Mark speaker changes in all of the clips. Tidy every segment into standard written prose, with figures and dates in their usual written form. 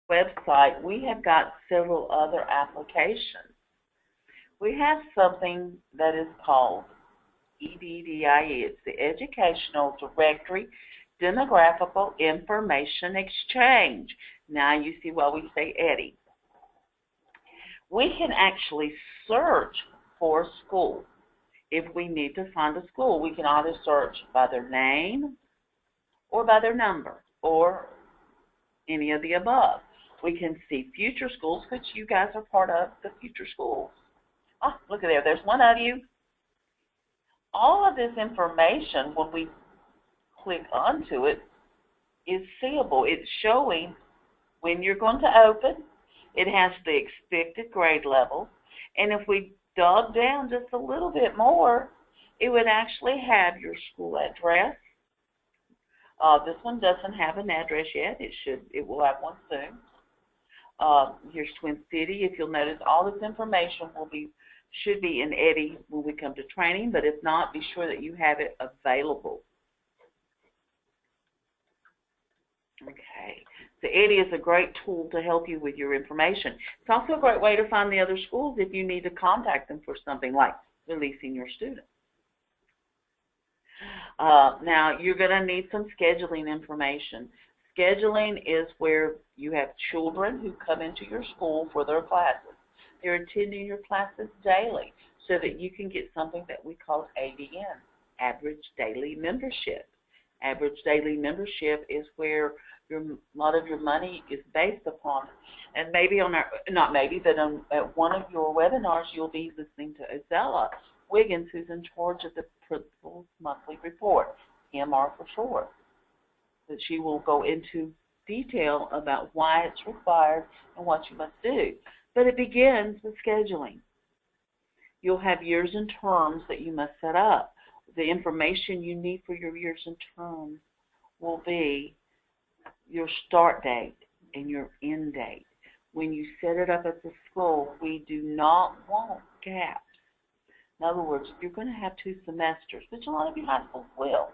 Speaker 1: website, we have got several other applications. We have something that is called EDDIE. It's the Educational Directory Demographical Information Exchange. Now you see why we say EDI. We can actually search for a school. If we need to find a school, we can either search by their name or by their number or any of the above. We can see future schools, which you guys are part of the future schools. Oh, look at there. There's one of you. All of this information, when we click onto it, is seeable. It's showing when you're going to open. It has the expected grade level. And if we dug down just a little bit more, it would actually have your school address. This one doesn't have an address yet. It will have one soon. Here's Twin City. If you'll notice, all this information should be in EDI when we come to training, but if not, be sure that you have it available. Okay, so EDI is a great tool to help you with your information. It's also a great way to find the other schools if you need to contact them for something like releasing your student. Now, you're going to need some scheduling information. Scheduling is where you have children who come into your school for their classes. They're attending your classes daily so that you can get something that we call ADM, Average Daily Membership. Average Daily Membership is where a lot of your money is based upon. And maybe at one of your webinars, you'll be listening to Ozella Wiggins, who's in charge of the Principal's Monthly Report, PMR for short. That she will go into detail about why it's required and what you must do. But it begins with scheduling. You'll have years and terms that you must set up. The information you need for your years and terms will be your start date and your end date. When you set it up at the school, we do not want gaps. In other words, if you're going to have 2 semesters, which a lot of your high schools will,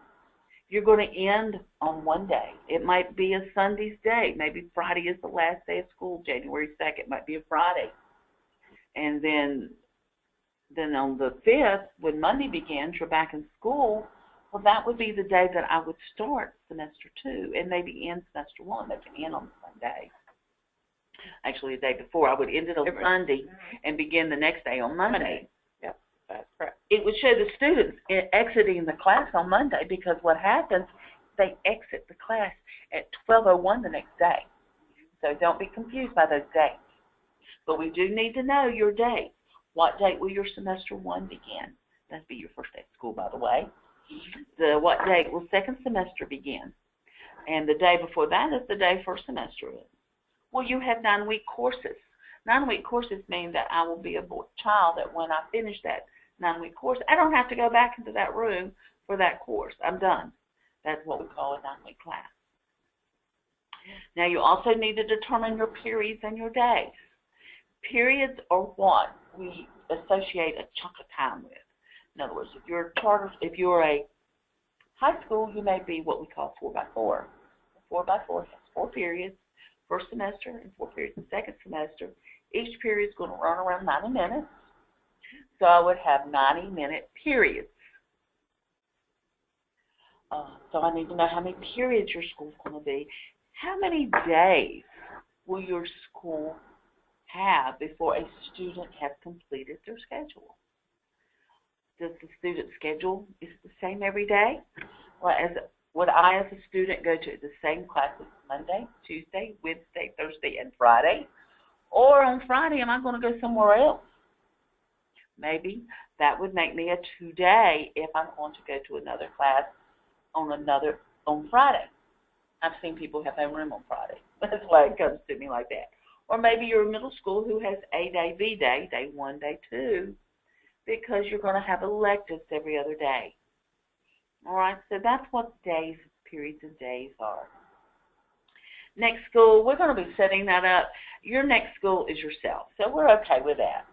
Speaker 1: you're going to end on one day. It might be a Sunday's day. Maybe Friday is the last day of school, January 2nd. It might be a Friday. And then on the 5th, when Monday begins, you're back in school. Well, that would be the day that I would start semester 2 and maybe end semester 1. They can end on the same day. Actually, the day before. I would end it on Sunday and begin the next day on Monday. Yep, that's correct. It would show the students exiting the class on Monday, because what happens, they exit the class at 12:01 the next day. So don't be confused by those dates. But we do need to know your date. What date will your semester 1 begin? That'd be your first day of school, by the way. What date will second semester begin? And the day before that is the day first semester is. Well, you have 9-week courses. 9-week courses mean that I will be a child that when I finish that 9-week course, I don't have to go back into that room for that course. I'm done. That's what we call a 9-week class. Now, you also need to determine your periods and your days. Periods are what we associate a chunk of time with. In other words, if you're a high school, you may be what we call 4x4. 4x4 has 4 periods, first semester, and 4 periods in second semester. Each period is going to run around 90 minutes. So I would have 90-minute periods. So I need to know how many periods your school is going to be. How many days will your school have before a student has completed their schedule? Does the student schedule is the same every day? Well, would I as a student go to the same classes Monday, Tuesday, Wednesday, Thursday, and Friday? Or on Friday, am I going to go somewhere else? Maybe that would make me a 2-day if I'm going to go to another class on Friday. I've seen people have homeroom on Friday. That's why it comes to me like that. Or maybe you're a middle school who has A-Day, B-Day, day 1, day 2, because you're going to have electives every other day. All right, so that's what days, periods of days are. Next school, we're going to be setting that up. Your next school is yourself, so we're okay with that.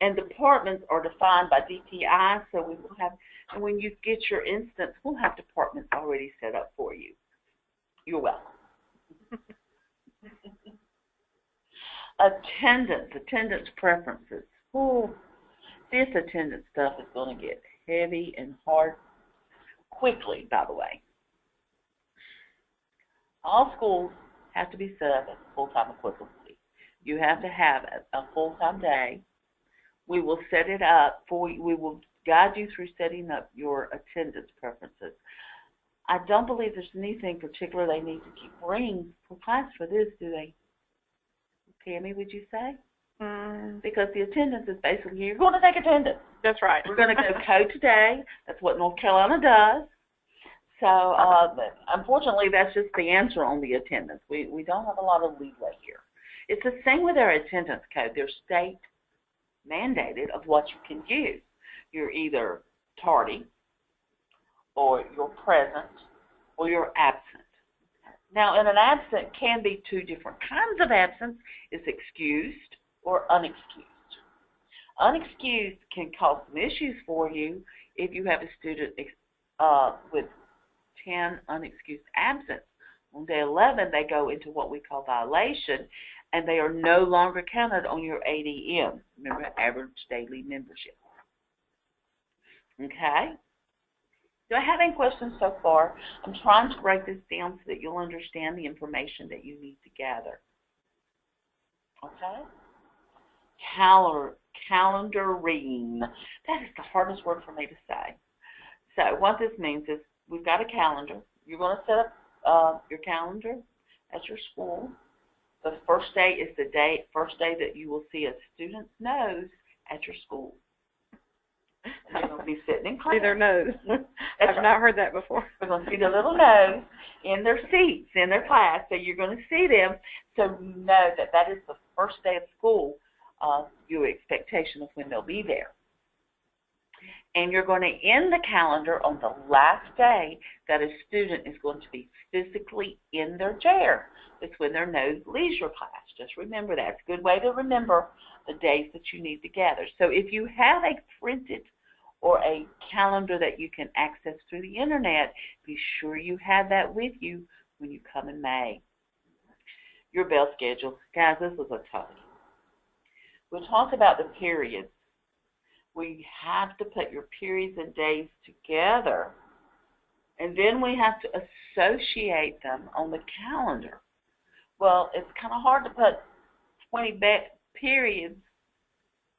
Speaker 1: And departments are defined by DTI, so we will have, and when you get your instance, we'll have departments already set up for you. You're welcome. Attendance preferences. Ooh, this attendance stuff is going to get heavy and hard quickly, by the way. All schools have to be set up as full-time equivalency. You have to have a full-time day. We will set it up for you. We will guide you through setting up your attendance preferences. I don't believe there's anything particular they need to keep bringing for class for this, do they? Tammy, would you say? Because the attendance is basically, you're going to take attendance.
Speaker 2: That's right.
Speaker 1: We're going to go code today. That's what North Carolina does. So, unfortunately, that's just the answer on the attendance. We don't have a lot of leeway here. It's the same with our attendance code. They're state mandated of what you can use. You're either tardy, or you're present, or you're absent. Now, an absent can be two different kinds of absence. It's excused or unexcused. Unexcused can cause some issues for you if you have a student with 10 unexcused absence. On day 11, they go into what we call violation, and they are no longer counted on your ADM. Remember, average daily membership. Okay? Do I have any questions so far? I'm trying to break this down so that you'll understand the information that you need to gather. Okay? Calendaring. That is the hardest word for me to say. So what this means is we've got a calendar. You're going to set up your calendar at your school. The first day is the first day that you will see a student's nose at your school. And they're going to be sitting in class.
Speaker 2: See their nose. I've not heard that before.
Speaker 1: We're going to see the little nose in their seats, in their class. So you're going to see them. So you know that that is the first day of school, your expectation of when they'll be there. And you're going to end the calendar on the last day that a student is going to be physically in their chair. It's when their nose leaves your class. Just remember that. It's a good way to remember the days that you need to gather. So if you have a printed or a calendar that you can access through the internet, be sure you have that with you when you come in May. Your bell schedule. Guys, this was a toughie. We'll talk about the periods. We have to put your periods and days together, and then we have to associate them on the calendar. Well, it's kind of hard to put 20 periods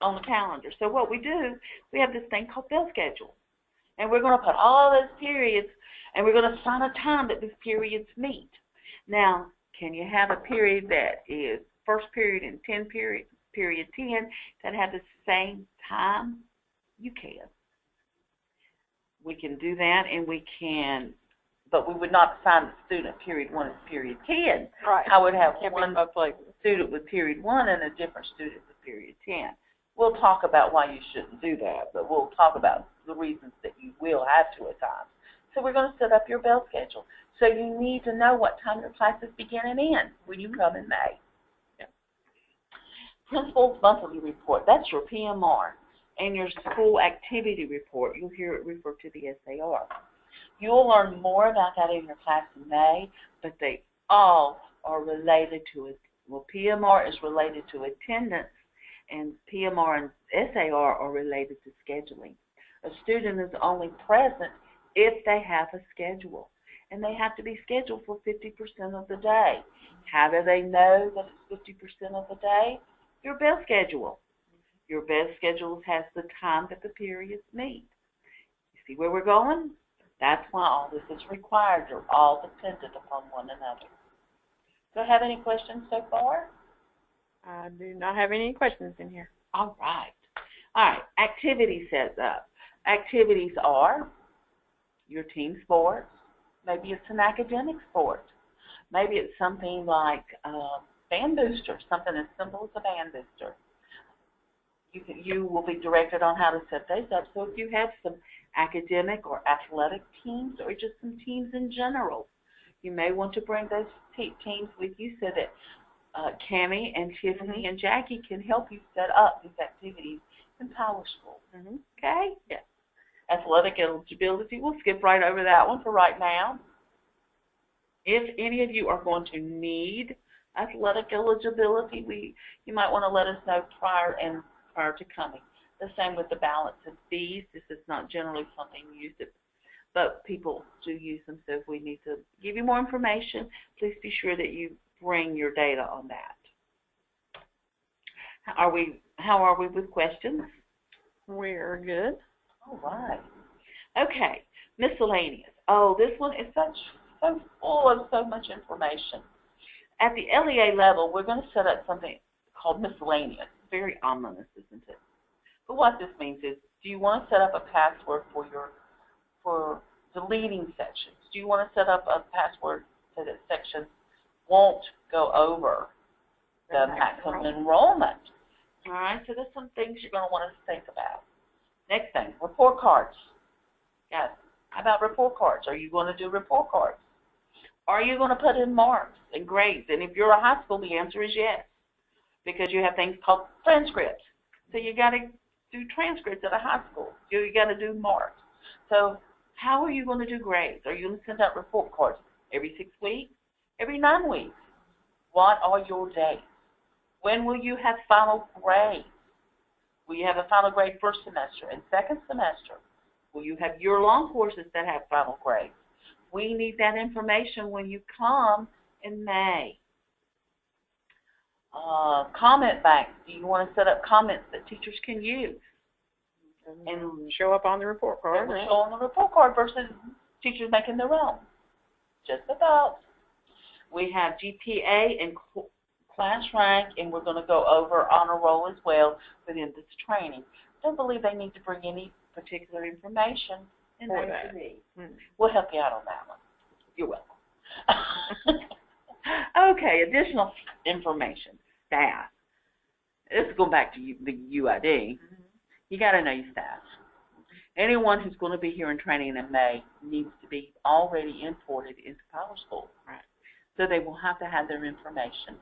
Speaker 1: on the calendar. So what we do, we have this thing called bell schedule. And we're going to put all those periods, and we're going to assign a time that these periods meet. Now, can you have a period that is first period and period 10 that have the same time? You can. We can do that, and we can, but we would not assign the student period 1 and period 10.
Speaker 2: Right.
Speaker 1: I would have one student with period 1 and a different student with period 10. We'll talk about why you shouldn't do that, but we'll talk about the reasons that you will have to at times. So we're going to set up your bell schedule. So you need to know what time your classes begin and end when you come in May. Yeah. Principal's Monthly Report, that's your PMR. And your school activity report, you'll hear it referred to the SAR. You'll learn more about that in your class in May, but they all are related to it. Well, PMR is related to attendance, and PMR and SAR are related to scheduling. A student is only present if they have a schedule, and they have to be scheduled for 50% of the day. How do they know that it's 50% of the day? Your bell schedule. Your bell schedule has the time that the periods meet. You see where we're going? That's why all this is required. You're all dependent upon one another. Do I have any questions so far?
Speaker 2: I do not have any questions in here.
Speaker 1: All right. All right. Activity sets up. Activities are your team sports. Maybe it's an academic sport. Maybe it's something like band booster, something as simple as a band booster. You will be directed on how to set those up. So if you have some academic or athletic teams or just some teams in general, you may want to bring those teams with you so that Cammie and Tiffany and Jackie can help you set up these activities in PowerSchool. Okay? Yeah. Athletic eligibility, we'll skip right over that one for right now. If any of you are going to need Athletic eligibility, you might want to let us know prior to coming. The same with the balance of fees. This is not generally something used, but people do use them. So if we need to give you more information, please be sure that you bring your data on that. How are we with questions?
Speaker 2: We're good.
Speaker 1: All right. Okay, miscellaneous. Oh, this one is so full of so much information. At the LEA level, we're going to set up something called miscellaneous. Very ominous, isn't it? But what this means is, do you want to set up a password for deleting sections? Do you want to set up a password so that sections won't go over the maximum enrollment? All right, so there's some things you're going to want to think about. Next thing, report cards. Guys, how about report cards? Are you going to do report cards? Are you going to put in marks and grades? And if you're a high school, the answer is yes, because you have things called transcripts. So you got to do transcripts at a high school. You got to do marks. So how are you going to do grades? Are you going to send out report cards every 6 weeks? Every 9 weeks? What are your dates? When will you have final grades? Will you have a final grade first semester and second semester? Will you have year-long courses that have final grades? We need that information when you come in May. Comment banks. Do you want to set up comments that teachers can use?
Speaker 2: And show up on the report card.
Speaker 1: It will show on the report card versus teachers making their own. Just a thought. We have GPA and class rank, and we're going to go over honor roll as well within this training. I don't believe they need to bring any particular information in there to me. We'll help you out on that one. You're welcome. Okay, additional information. Staff. This is going back to the UID. You got to know your staff. Anyone who's going to be here in training in May needs to be already imported into PowerSchool. Right. So they will have to have their information.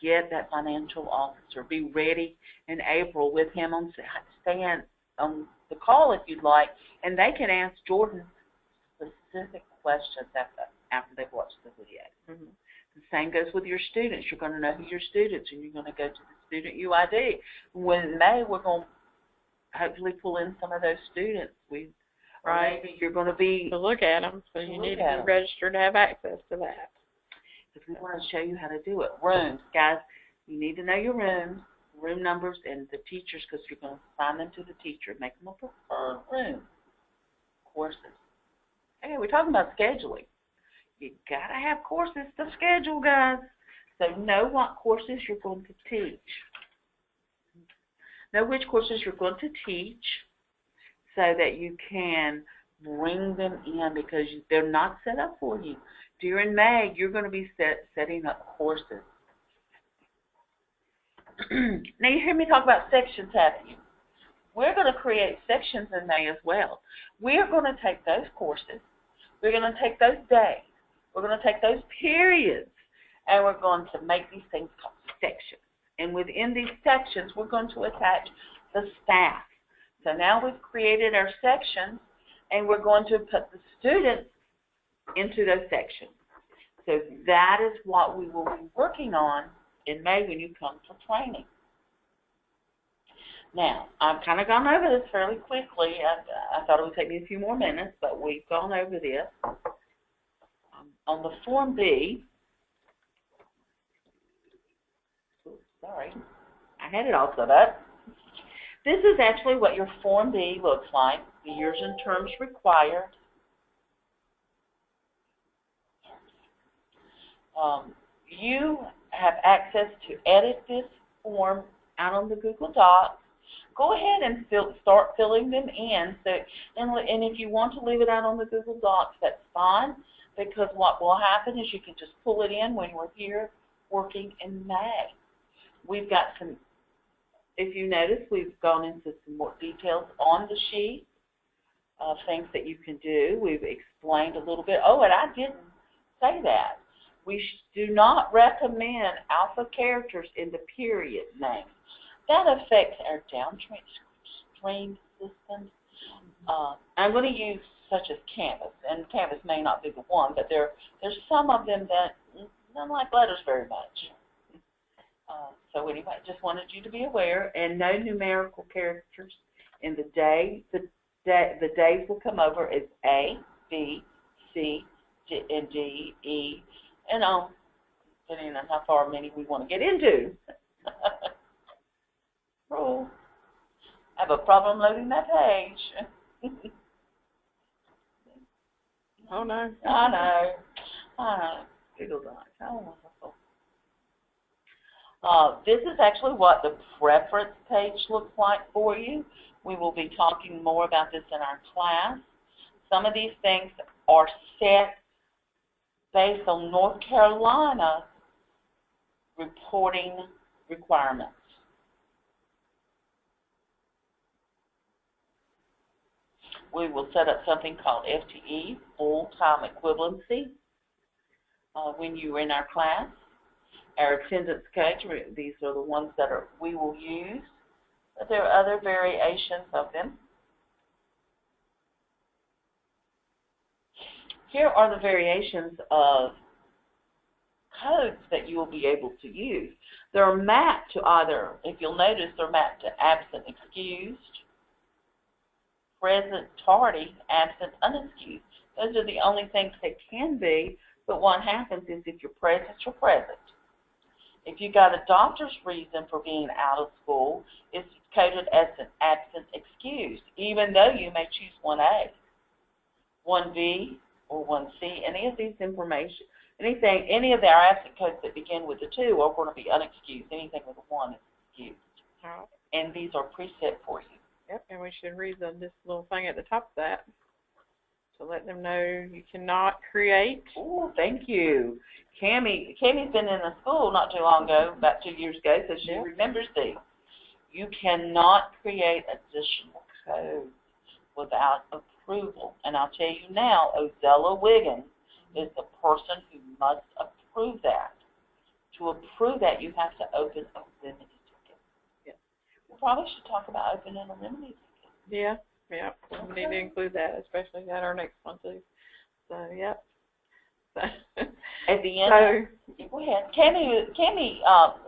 Speaker 1: Get that financial officer. Be ready in April with him on stand on the call if you'd like, and they can ask Jordan specific questions after they've watched the video. The same goes with your students. You're going to know who your students, and you're going to go to the student UID. When in May, we're going to hopefully pull in some of those students. Right. Maybe you're going to be
Speaker 2: to look at them, so you need to be registered to have access to that.
Speaker 1: Because we want to show you how to do it. Rooms, guys, you need to know your rooms, room numbers, and the teachers, because you're going to assign them to the teacher, make them a preferred room. Courses. Hey, we're talking about scheduling. You got to have courses to schedule, guys. So know what courses you're going to teach. Know which courses you're going to teach so that you can bring them in, because they're not set up for you. During May, you're going to be setting up courses. Now, you hear me talk about sections, haven't you? We're going to create sections in May as well. We're going to take those courses. We're going to take those days. We're going to take those periods, and we're going to make these things called sections. And within these sections, we're going to attach the staff. So now we've created our sections, and we're going to put the students into those sections. So that is what we will be working on in May when you come for training. Now, I've kind of gone over this fairly quickly. I thought it would take me a few more minutes, but we've gone over this. On the Form B, sorry, I had it all set up. This is actually what your Form B looks like, the years and terms required. You have access to edit this form out on the Google Docs. Go ahead and start filling them in. And if you want to leave it out on the Google Docs, that's fine, because what will happen is you can just pull it in when we're here working in May. We've got some, if you notice, we've gone into some more details on the sheet of things that you can do. We've explained a little bit. Oh, and I didn't say that. We do not recommend alpha characters in the period name. That affects our downstream systems. I'm going to use such as Canvas, and Canvas may not be the one, but there's some of them that don't like letters very much. So anyway, just wanted you to be aware, and no numerical characters in the day. The days will come over as A, B, C, and D, E, and on, depending on how far many we want to get into. Oh, I have a problem loading that page.
Speaker 2: Oh no.
Speaker 1: I know. Google Docs. How wonderful. This is actually what the preference page looks like for you. We will be talking more about this in our class. Some of these things are set based on North Carolina reporting requirements. We will set up something called FTE, full-time equivalency, when you're in our class. Our attendance coach, these are the ones that we will use, but there are other variations of them. Here are the variations of codes that you will be able to use. They're mapped to either, if you'll notice, they're mapped to absent excused, present tardy, absent unexcused. Those are the only things they can be, but what happens is if you're present, you're present. If you got a doctor's reason for being out of school, it's coded as an absent excused, even though you may choose 1A, 1B, or 1C. Any of these information, any of our absent codes that begin with a 2 are going to be unexcused. Anything with a 1 is excused.
Speaker 2: Right.
Speaker 1: And these are preset for you.
Speaker 2: Yep, and we should read this little thing at the top of that to let them know you cannot create.
Speaker 1: Oh, thank you. Cammie's been in the school not too long ago, about 2 years ago, so she remembers these. You cannot create additional codes without approval. And I'll tell you now, Ozella Wiggins is the person who must approve that. To approve that, you have to open a remedy ticket.
Speaker 2: Yeah.
Speaker 1: We probably should talk about opening a remedy ticket.
Speaker 2: Yeah. We need to include that, especially at our next one too. So, yep.
Speaker 1: At the end, go ahead. Cammie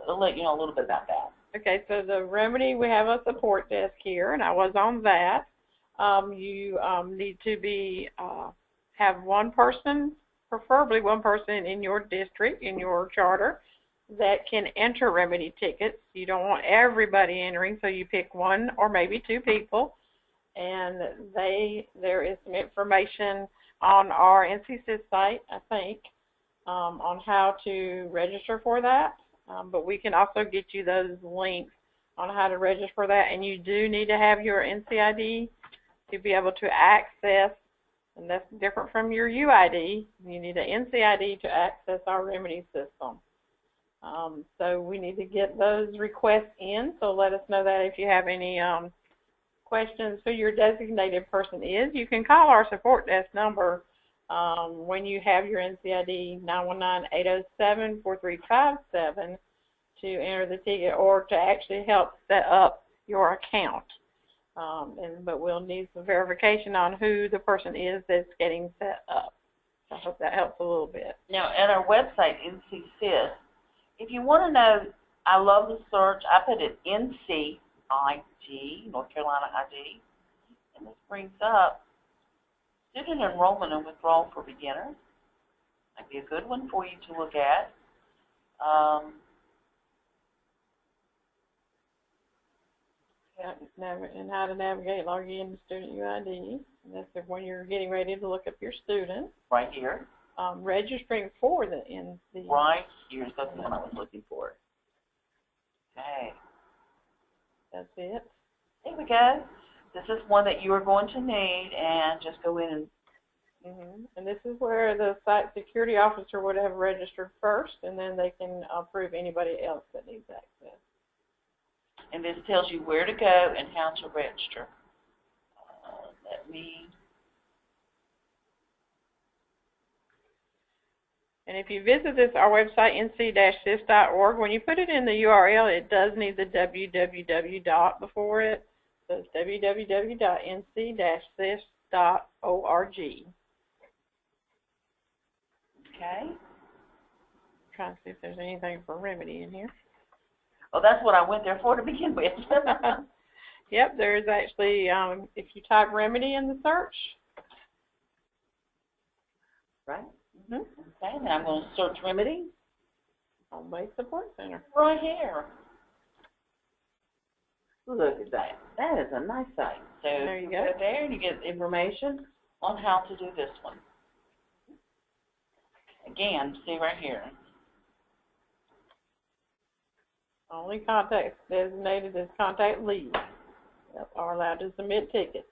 Speaker 1: will let you know a little bit about that.
Speaker 2: Okay, so the remedy, we have a support desk here, and I was on that. You need to have one person, preferably one person in your district, in your charter, that can enter remedy tickets. You don't want everybody entering, so you pick one or maybe 2 people, and there is some information on our NCSIS site, I think, on how to register for that. But we can also get you those links on how to register for that. And you do need to have your NCID to be able to access, and that's different from your UID. You need an NCID to access our remedy system. So we need to get those requests in. So let us know that if you have any questions who your designated person is. You can call our support desk number when you have your NCID, 919-807-4357, to enter the ticket or to actually help set up your account. But we'll need some verification on who the person is that's getting set up. I hope that helps a little bit.
Speaker 1: Now, at our website, NCSIS, if you want to know, I love the search. I put it NCID, North Carolina ID, and this brings up student enrollment and withdrawal for beginners. Might be a good one for you to look at.
Speaker 2: And how to navigate, log in to student UID. And that's when you're getting ready to look up your student.
Speaker 1: Right here.
Speaker 2: Registering for the NC.
Speaker 1: Right here. That's the one I was looking for. Okay.
Speaker 2: That's it.
Speaker 1: There we go. This is one that you are going to need, and just go in and...
Speaker 2: And this is where the site security officer would have registered first, and then they can approve anybody else that needs access.
Speaker 1: And this tells you where to go and how to register.
Speaker 2: And if you visit our website, nc-sis.org, when you put it in the URL, it does need the www dot before it. So it's www.nc-sis.org.
Speaker 1: Okay.
Speaker 2: Trying to see if there's anything for remedy in here.
Speaker 1: Oh, that's what I went there for to begin with.
Speaker 2: Yep, there's actually, if you type remedy in the search.
Speaker 1: Right. Okay, and I'm going to search remedy.
Speaker 2: Home-based support center.
Speaker 1: Right here. Look at that. That is a nice site. So
Speaker 2: there you go.
Speaker 1: Go there and you get information on how to do this one. Again, see right here.
Speaker 2: Only contacts designated as contact leads are allowed to submit tickets.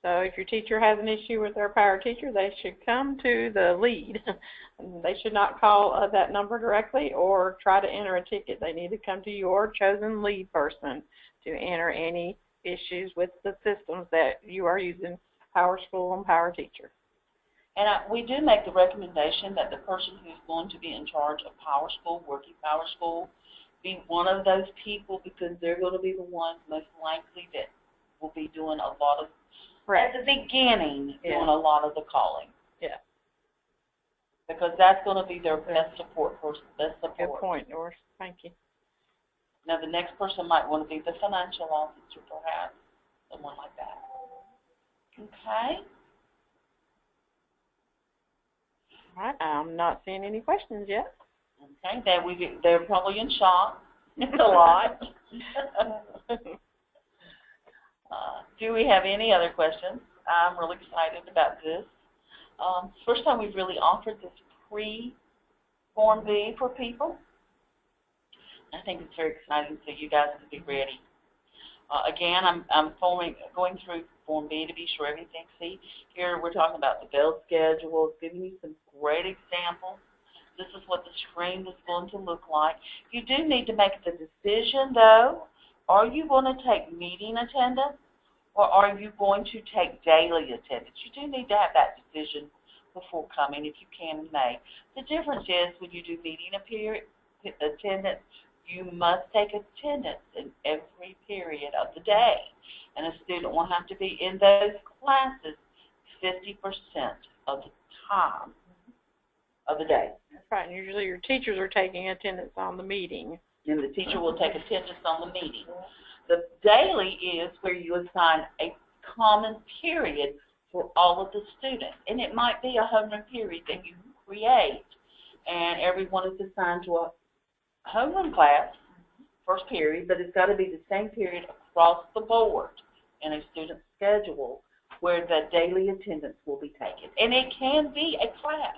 Speaker 2: So if your teacher has an issue with their power teacher, they should come to the lead. They should not call that number directly or try to enter a ticket. They need to come to your chosen lead person to enter any issues with the systems that you are using, PowerSchool and PowerTeacher.
Speaker 1: And we do make the recommendation that the person who's going to be in charge of PowerSchool, working PowerSchool, be one of those people, because they're going to be the ones most likely that will be doing a lot of, at the beginning, doing a lot of the calling.
Speaker 2: Yeah.
Speaker 1: Because that's going to be their best support person, best support.
Speaker 2: Good point, Doris. Thank you.
Speaker 1: Now, the next person might want to be the financial officer, perhaps, someone like that. Okay.
Speaker 2: All right. I'm not seeing any questions yet.
Speaker 1: Okay. They're probably in shock. It's a lot. Do we have any other questions? I'm really excited about this. First time we've really offered this pre-Form B for people. I think it's very exciting, so you guys can be ready. Again, I'm going through Form B to be sure everything. See, here we're talking about the bell schedule, giving you some great examples. This is what the screen is going to look like. You do need to make the decision, though. Are you going to take meeting attendance, or are you going to take daily attendance? You do need to have that decision before coming, if you can in May. The difference is when you do meeting attendance, you must take attendance in every period of the day. And a student will have to be in those classes 50% of the time of the day.
Speaker 2: That's right. And usually your teachers are taking attendance on the meeting.
Speaker 1: And the teacher will take attendance on the meeting. The daily is where you assign a common period for all of the students. And it might be a homeroom period that you create. And everyone is assigned to a homeroom class, first period, but it's got to be the same period across the board in a student schedule where the daily attendance will be taken. And it can be a class.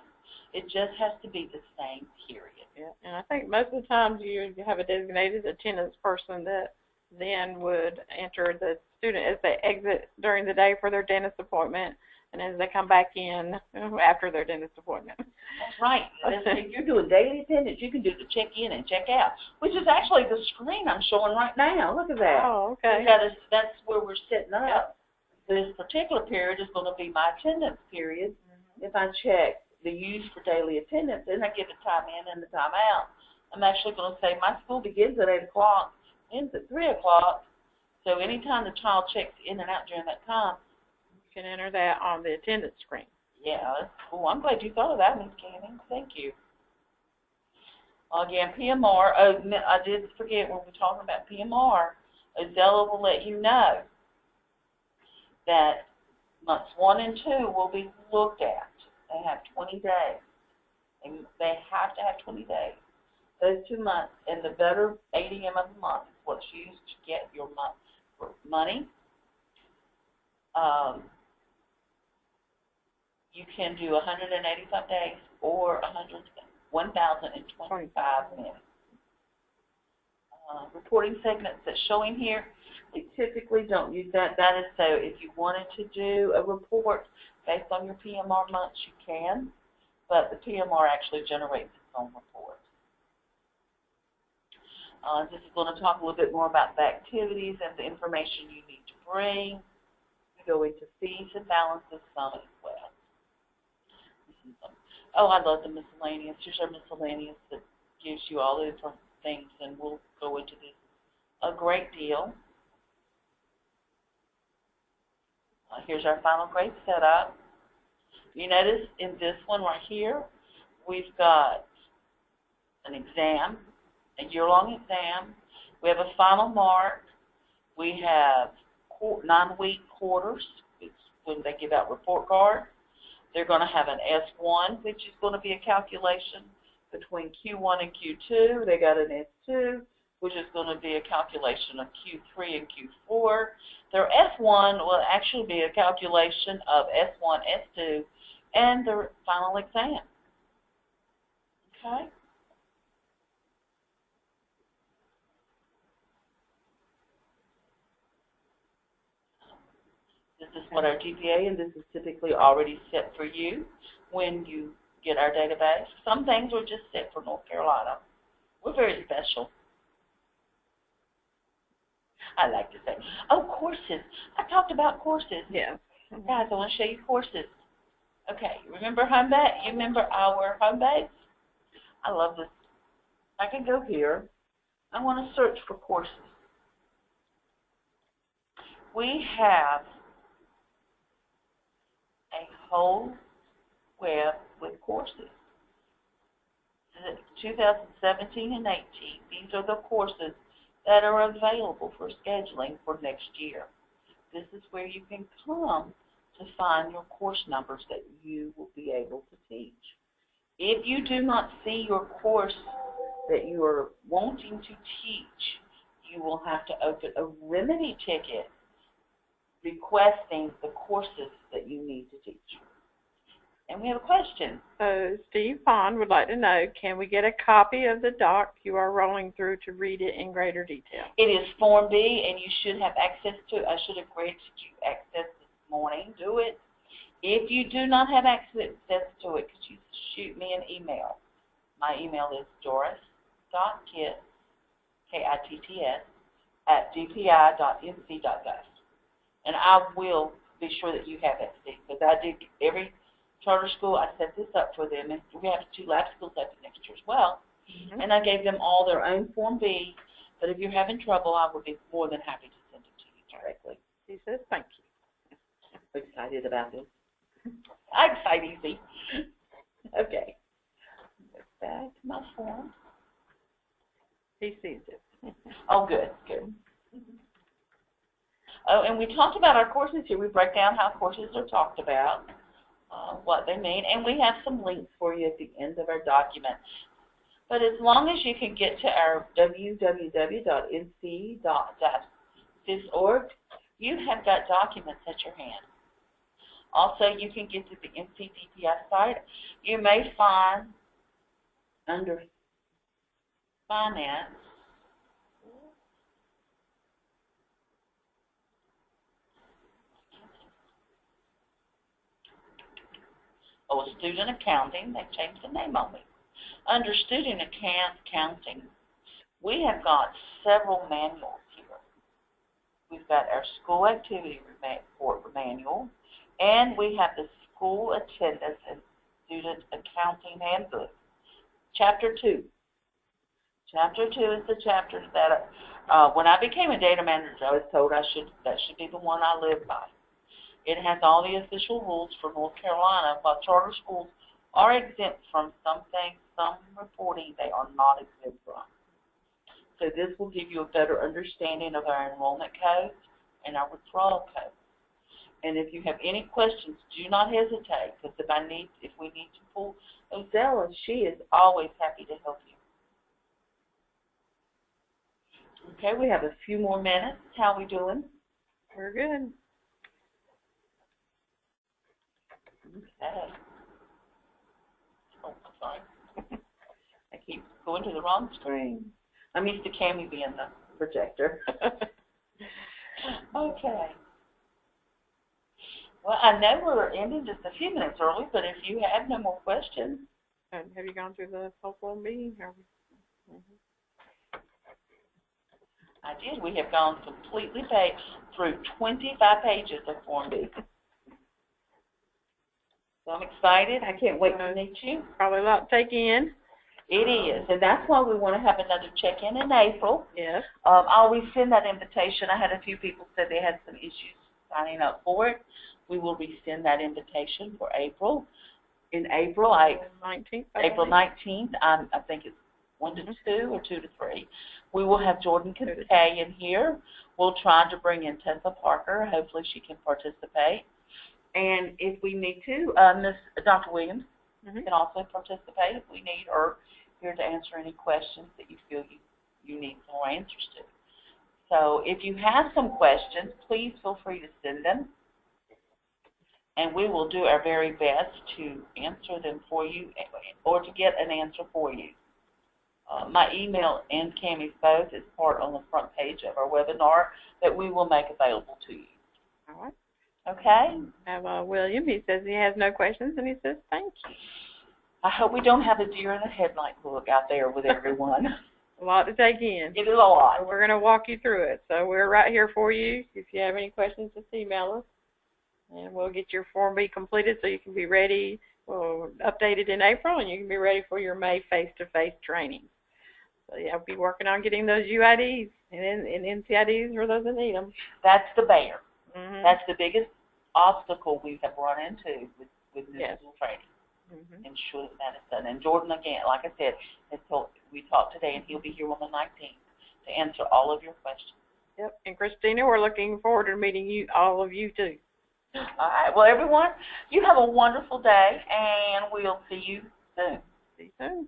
Speaker 1: It just has to be the same period.
Speaker 2: Yeah, and I think most of the times you have a designated attendance person that then would enter the student as they exit during the day for their dentist appointment, and as they come back in after their dentist appointment.
Speaker 1: That's right. If you're doing daily attendance, you can do the check-in and check-out, which is actually the screen I'm showing right now. Look at that.
Speaker 2: Oh, okay.
Speaker 1: That's where we're setting up. This particular period is going to be my attendance period. If I check the use for daily attendance, and I give the time in and the time out, I'm actually going to say my school begins at 8 o'clock, ends at 3 o'clock. So anytime the child checks in and out during that time,
Speaker 2: you can enter that on the attendance screen. Yeah,
Speaker 1: that's cool. I'm glad you thought of that, Ms. Canning. Thank you. Again, PMR. Oh, I did forget when we were talking about PMR. Adela will let you know that months 1 and 2 will be looked at. They have 20 days. And they have to have 20 days. Those 2 months, and the better ADM of the month is what's used to get your money. You can do 185 days or 1,025 minutes. Reporting segments that's showing here, we typically don't use that. That is so if you wanted to do a report based on your PMR months, you can, but the PMR actually generates its own report. This is going to talk a little bit more about the activities and the information you need to bring. We go into fees and balances some as well. Oh, I love the miscellaneous. Here's our miscellaneous that gives you all the different things, and we'll go into this a great deal. Here's our final grade setup. You notice in this one right here, we've got an exam, a year-long exam. We have a final mark. We have 9-week quarters. It's when they give out report cards. They're going to have an S1, which is going to be a calculation between Q1 and Q2. They got an S2, which is going to be a calculation of Q3 and Q4. Their S1 will actually be a calculation of S1, S2, and their final exam. Okay? This is what our GPA, and this is typically already set for you when you get our database. Some things are just set for North Carolina. We're very special. I like to say, oh, courses. I talked about courses.
Speaker 2: Yeah.
Speaker 1: Guys, I want to show you courses. Okay, remember home base? You remember our home base? I love this. I can go here. I want to search for courses. We have a whole web with courses. 2017 and 18, these are the courses that are available for scheduling for next year. This is where you can come to find your course numbers that you will be able to teach. If you do not see your course that you are wanting to teach, you will have to open a remedy ticket requesting the courses that you need to teach. And we have a question.
Speaker 2: So Steve Pond would like to know, can we get a copy of the doc you are rolling through to read it in greater detail?
Speaker 1: It is Form B, and you should have access to it. I should have granted you access this morning to it. If you do not have access to it, could you shoot me an email? My email is doris.kitts, Kitts, @dpi.nc.gov. And I will be sure that you have that, Steve, because I did every charter school, I set this up for them, and we have 2 lab schools after next year as well. Mm-hmm. And I gave them all their own Form B, but if you're having trouble, I would be more than happy to send it to you directly.
Speaker 2: He says thank you.
Speaker 1: I'm excited about this. I'm excited, see. Okay. Go back to my form.
Speaker 2: He sees it.
Speaker 1: Oh, good, good. Oh, and we talked about our courses here. We break down how courses are talked about. What they mean, and we have some links for you at the end of our document. But as long as you can get to our www.nc.cis.org, you have got documents at your hand. Also, you can get to the NCDPI site. You may find under Finance Student Accounting. They've changed the name on me. Under Student Accounting, we have got several manuals here. We've got our School Activity Report Manual, and we have the School Attendance and Student Accounting Handbook. Chapter 2. Chapter 2 is the chapter that, when I became a data manager, I was told that should be the one I live by. It has all the official rules for North Carolina. While charter schools are exempt from some things, some reporting they are not exempt from. So this will give you a better understanding of our enrollment codes and our withdrawal codes. And if you have any questions, do not hesitate, because if we need to pull Ozella, she is always happy to help you. Okay, we have a few more minutes. How are we doing?
Speaker 2: We're good.
Speaker 1: Okay. Oh, sorry. I keep going to the wrong screen. I'm used to Cammie being the projector. Okay. Well, I know we're ending just a few minutes early, but if you have no more questions.
Speaker 2: And have you gone through the whole Form B?
Speaker 1: I did. We have gone completely through 25 pages of Form B. So I'm excited. I can't wait to meet you.
Speaker 2: Probably a lot to take in.
Speaker 1: It is, and that's why we want to have another check-in in April.
Speaker 2: Yes.
Speaker 1: I'll always send that invitation. I had a few people say they had some issues signing up for it. We will resend that invitation for April. In April, April 19th, I think it's 1 to 2 or 2 to 3. We will have Jordan Kay in here. We'll try to bring in Tessa Parker. Hopefully she can participate. And if we need to, Dr. Williams can also participate if we need her here to answer any questions that you feel you need more answers to. So if you have some questions, please feel free to send them, and we will do our very best to answer them for you or to get an answer for you. My email and Cammie's both is part on the front page of our webinar that we will make available to you.
Speaker 2: All right.
Speaker 1: Okay?
Speaker 2: I have William. He says he has no questions, and he says thank you.
Speaker 1: I hope we don't have a deer in the headlight look out there with everyone.
Speaker 2: A lot to take in.
Speaker 1: It is a lot.
Speaker 2: So we're going to walk you through it. So we're right here for you. If you have any questions, just email us, and we'll get your Form B completed so you can be ready. We'll update it in April, and you can be ready for your May face-to-face training. So yeah, I'll be working on getting those UIDs and NCIDs for those that need them.
Speaker 1: That's the bear. That's the biggest obstacle we have run into with municipal training. Ensure that is done. And Jordan, again, like I said, we talked today, and he'll be here on the 19th to answer all of your questions.
Speaker 2: Yep. And Christina, we're looking forward to meeting all of you too.
Speaker 1: All right. Well, everyone, you have a wonderful day, and we'll see you soon.
Speaker 2: See you soon.